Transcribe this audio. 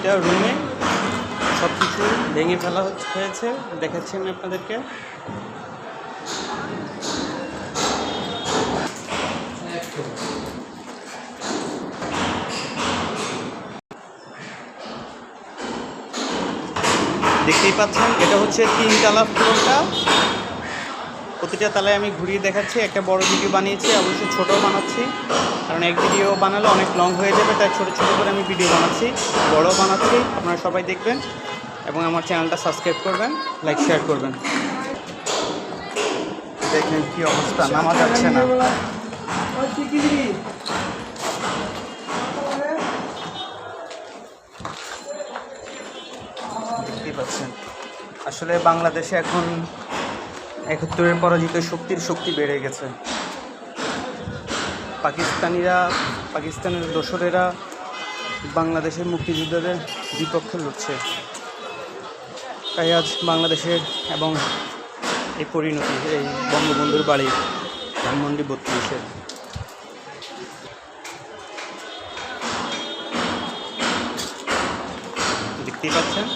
প্রতিটা রুমে সব কিছু ভেঙে ফেলা হয়েছে, দেখাচ্ছি আমি আপনাদেরকে। দেখতেই পাচ্ছেন এটা হচ্ছে 3 তলা ফ্লোরটা। প্রতিটা তালায় আমি ঘুরিয়ে দেখাচ্ছি। একটা বড় ভিডিও বানিয়েছি, অবশ্যই ছোটও বানাচ্ছি, কারণ এক ভিডিও বানালে অনেক লং হয়ে যাবে, তাই ছোটো ছোটো করে আমি ভিডিও বানাচ্ছি, বড় বানাচ্ছি। আপনারা সবাই দেখবেন এবং আমার চ্যানেলটা সাবস্ক্রাইব করবেন, লাইক শেয়ার করবেন। দেখেন কি অবস্থা, নামা যাচ্ছে না। দেখতেই পাচ্ছেন আসলে বাংলাদেশে এখন 71-এর পরাজিত শক্তি বেড়ে গেছে। পাকিস্তানের দোসরেরা বাংলাদেশের মুক্তিযোদ্ধাদের বিপক্ষে লড়ছে, তাই আজ বাংলাদেশের এবং এই পরিণতি এই বঙ্গবন্ধুর বাড়ি ধানমন্ডি 32-এ। দেখতেই পাচ্ছেন।